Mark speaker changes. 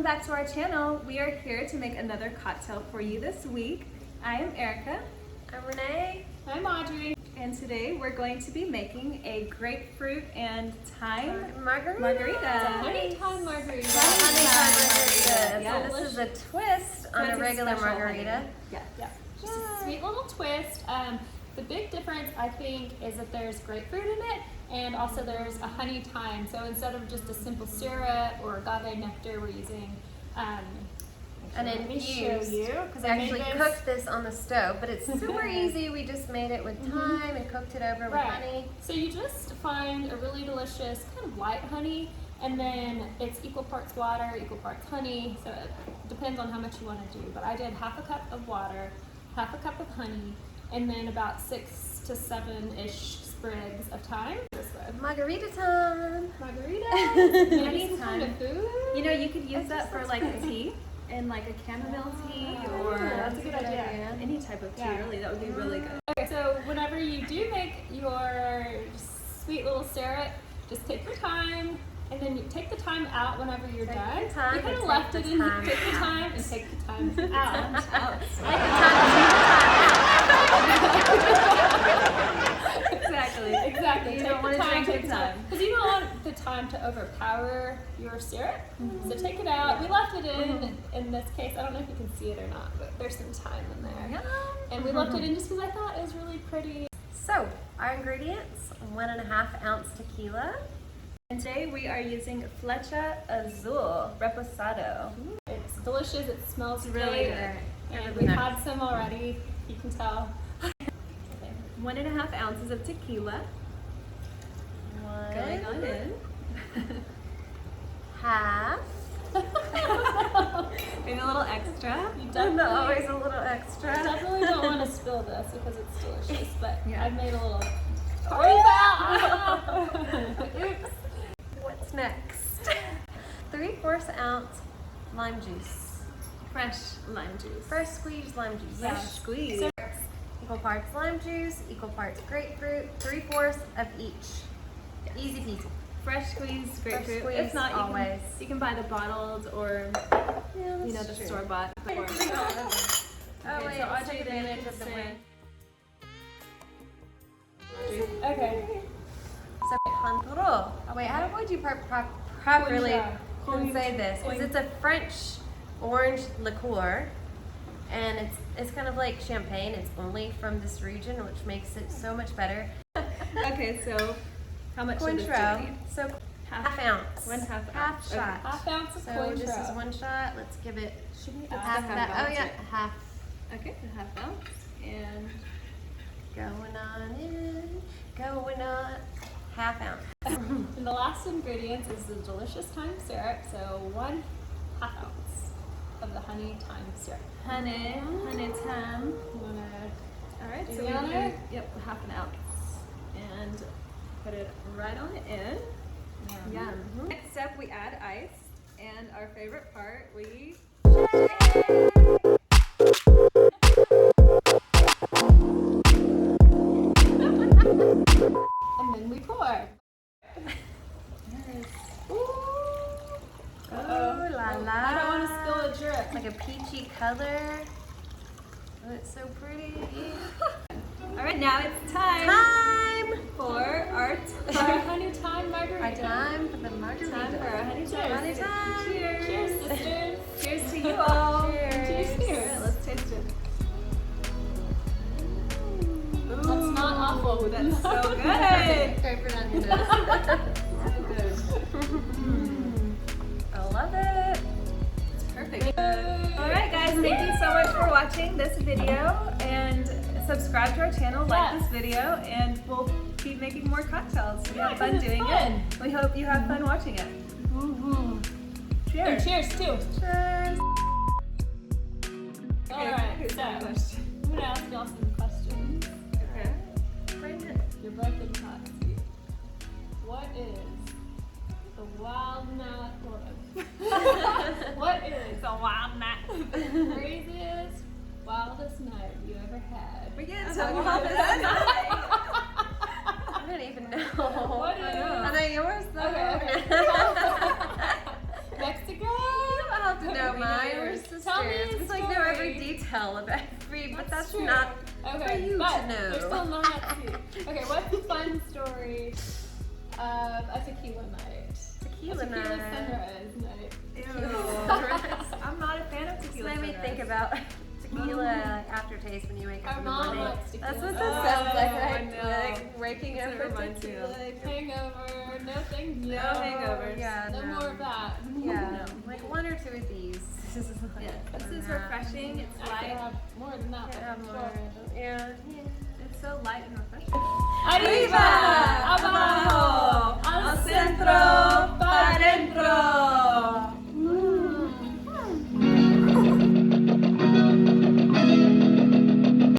Speaker 1: back to our channel. We are here to make another cocktail for you this week. I am Erica.
Speaker 2: I'm Renee.
Speaker 3: I'm Audrey.
Speaker 1: And today we're going to be making a grapefruit and thyme
Speaker 2: margarita.
Speaker 3: It's a honey thyme margarita.
Speaker 2: Honey thyme margarita.
Speaker 1: Yes.
Speaker 2: So this is a twist on a regular margarita.
Speaker 1: Yeah.
Speaker 3: Just a sweet little twist. The big difference, I think, is that there's grapefruit in it, and also there's a honey thyme. So instead of just a simple syrup or agave nectar, we're using
Speaker 2: And
Speaker 3: let me show
Speaker 2: infused.
Speaker 3: you, because
Speaker 2: We
Speaker 3: I made
Speaker 2: actually
Speaker 3: this.
Speaker 2: cooked this on the stove, but it's super easy. We just made it with thyme and cooked it over with honey.
Speaker 3: So you just find a really delicious kind of light honey, and then it's equal parts water, equal parts honey. So it depends on how much you want to do. But I did half a cup of water, half a cup of honey, and then about 6 to 7-ish sprigs of thyme.
Speaker 2: Margarita time.
Speaker 3: Margarita. Maybe
Speaker 1: Honey
Speaker 3: some kind of
Speaker 1: thyme.
Speaker 3: food.
Speaker 1: You know, you could use that for like a tea, and like a chamomile tea, or
Speaker 3: that's a good idea.
Speaker 1: any type of tea.
Speaker 3: Yeah.
Speaker 1: Really, that would be really good.
Speaker 3: Okay, so whenever you do make your sweet little syrup, just take your time, and then you take the time out whenever you're
Speaker 2: Take
Speaker 3: done.
Speaker 2: your time
Speaker 3: We kind
Speaker 2: and
Speaker 3: of left
Speaker 2: take
Speaker 3: it
Speaker 2: the
Speaker 3: in.
Speaker 2: time
Speaker 3: Take the time and take the time out. Exactly.
Speaker 1: You
Speaker 3: Take
Speaker 1: don't want
Speaker 3: the
Speaker 1: to
Speaker 3: time.
Speaker 1: drink
Speaker 3: Take
Speaker 1: the
Speaker 3: the time.
Speaker 1: time.
Speaker 3: Because you don't want the time to overpower your syrup. So take it out. We left it in this case. I don't know if you can see it or not, but there's some thyme in there. And we left it in just because I thought it was really pretty.
Speaker 2: So, our ingredients, 1.5 ounce tequila.
Speaker 1: And today we are using Flecha Azul Reposado.
Speaker 3: It's delicious. It smells
Speaker 1: Really
Speaker 3: great.
Speaker 1: good.
Speaker 3: And we've had some already. You can tell.
Speaker 1: 1.5 ounces of tequila going on in.
Speaker 2: Half.
Speaker 1: Maybe a little extra.
Speaker 3: You
Speaker 2: Always
Speaker 3: definitely,
Speaker 2: a little extra.
Speaker 3: definitely don't want to spill this because it's delicious, but
Speaker 1: Yeah.
Speaker 3: I've made a little party foul. Oops.
Speaker 2: What's next? 3/4 ounce lime juice.
Speaker 1: Fresh lime juice.
Speaker 2: Fresh squeezed lime juice.
Speaker 3: Yeah.
Speaker 1: Fresh squeeze.
Speaker 3: So-
Speaker 2: Equal parts lime juice, equal parts grapefruit, 3/4 of each. Easy peasy.
Speaker 1: Fresh squeezed grapefruit.
Speaker 2: squeezed,
Speaker 1: If not,
Speaker 2: always.
Speaker 1: you can buy the bottled or
Speaker 2: Yeah,
Speaker 1: you know the store bought.
Speaker 2: Oh wait,
Speaker 1: so
Speaker 2: let's
Speaker 1: Audrey
Speaker 2: take advantage of the
Speaker 1: say-
Speaker 2: wind.
Speaker 3: Okay.
Speaker 2: So Cointreau. Oh wait, how would you properly
Speaker 3: Cointreau.
Speaker 2: say this? Because it's a French orange liqueur, and it's kind of like champagne. It's only from this region, which makes it so much better.
Speaker 1: Okay, so how much of this do
Speaker 2: Cointreau.
Speaker 1: we need?
Speaker 2: So
Speaker 1: Half
Speaker 2: ounce.
Speaker 1: 1/2
Speaker 2: Half
Speaker 1: ounce.
Speaker 2: shot.
Speaker 3: Half ounce of
Speaker 2: So
Speaker 3: Cointreau.
Speaker 2: this is one shot. Let's give it
Speaker 3: Should we
Speaker 1: That's
Speaker 3: add
Speaker 1: the
Speaker 2: half that.
Speaker 1: ounce,
Speaker 2: Oh yeah,
Speaker 1: right?
Speaker 2: half.
Speaker 1: Okay, a 1/2 ounce. And
Speaker 2: Going on in. Going on. Half ounce.
Speaker 3: And the last ingredients is the delicious thyme syrup, so 1/2 ounce of the honey thyme syrup.
Speaker 1: honey thyme.
Speaker 3: You wanna
Speaker 1: All right,
Speaker 3: Do
Speaker 1: so
Speaker 3: the
Speaker 1: we
Speaker 3: honor?
Speaker 1: do, yep, 1/2 ounce. And put it right on in. Yum. Next step, we add ice. And our favorite part, we
Speaker 3: And then we pour.
Speaker 2: Oh la la.
Speaker 3: I don't want to spill a drip.
Speaker 2: Like a peachy color. Oh, it's so pretty.
Speaker 1: all right, now it's time
Speaker 2: Time
Speaker 1: for our
Speaker 3: Our honey thyme margarita.
Speaker 2: time for the margarita.
Speaker 1: time for our honey thyme.
Speaker 2: Honey thyme.
Speaker 1: Cheers.
Speaker 3: Cheers, sisters.
Speaker 1: Cheers to you all.
Speaker 2: Cheers.
Speaker 1: All right, let's taste it.
Speaker 3: That's not awful.
Speaker 1: Ooh, that's so good.
Speaker 2: Grapefruit on your nose.
Speaker 1: So good. I love it. It's perfect. All right, guys, thank you so much for watching this video, and subscribe to our channel, like this video, and we'll keep making more cocktails. We have fun
Speaker 3: 'cause it's
Speaker 1: doing
Speaker 3: fun.
Speaker 1: it. We hope you have fun watching it.
Speaker 3: And
Speaker 1: Cheers.
Speaker 3: cheers too.
Speaker 2: Cheers.
Speaker 3: Alright,
Speaker 1: Who's
Speaker 3: so
Speaker 1: got a question?
Speaker 3: I'm gonna ask y'all some questions.
Speaker 1: Okay.
Speaker 2: Bring it.
Speaker 3: You're both in the hot seat. What is the wild nut? What is
Speaker 1: It's a wild night.
Speaker 3: the craziest, wildest night you ever had?
Speaker 1: We get
Speaker 2: That's
Speaker 1: to
Speaker 2: a
Speaker 1: talk
Speaker 2: wild
Speaker 1: about that.
Speaker 2: I don't even know.
Speaker 3: What is?
Speaker 2: I know yours though.
Speaker 3: Okay. Mexico?
Speaker 2: I'll have
Speaker 3: yours.
Speaker 2: sisters.
Speaker 3: Tell me a
Speaker 2: It's like know
Speaker 3: story.
Speaker 2: every detail about every, but that's
Speaker 3: true.
Speaker 2: not
Speaker 3: Okay,
Speaker 2: for you
Speaker 3: but
Speaker 2: to know.
Speaker 3: They're still not. Okay, what's a fun story of a tequila night?
Speaker 2: Tequila
Speaker 3: a tequila
Speaker 2: night.
Speaker 3: sunrise night.
Speaker 1: Ew. I'm not a fan of
Speaker 2: Just
Speaker 1: tequila.
Speaker 2: made me
Speaker 1: sunrise.
Speaker 2: think about tequila aftertaste when you wake up
Speaker 3: Our
Speaker 2: in the
Speaker 3: mom
Speaker 2: morning.
Speaker 3: likes tequila.
Speaker 2: That's what
Speaker 3: Oh,
Speaker 2: that sounds like,
Speaker 1: I
Speaker 2: right?
Speaker 1: know.
Speaker 2: Like waking
Speaker 1: That's
Speaker 2: up
Speaker 1: what it
Speaker 2: with
Speaker 1: reminds me of.
Speaker 2: tequila.
Speaker 3: Hangover, no thank you.
Speaker 1: No hangovers.
Speaker 2: Yeah,
Speaker 3: No more of that.
Speaker 2: Yeah, like one or two of these. This is like,
Speaker 1: Yeah, this is
Speaker 2: nah.
Speaker 1: refreshing. It's
Speaker 3: I could
Speaker 1: light.
Speaker 3: have more than that.
Speaker 2: Can't have
Speaker 3: but
Speaker 2: more.
Speaker 3: sure.
Speaker 2: Yeah.
Speaker 1: It's so light and refreshing.
Speaker 3: Arriba, abajo, al centro, para adentro.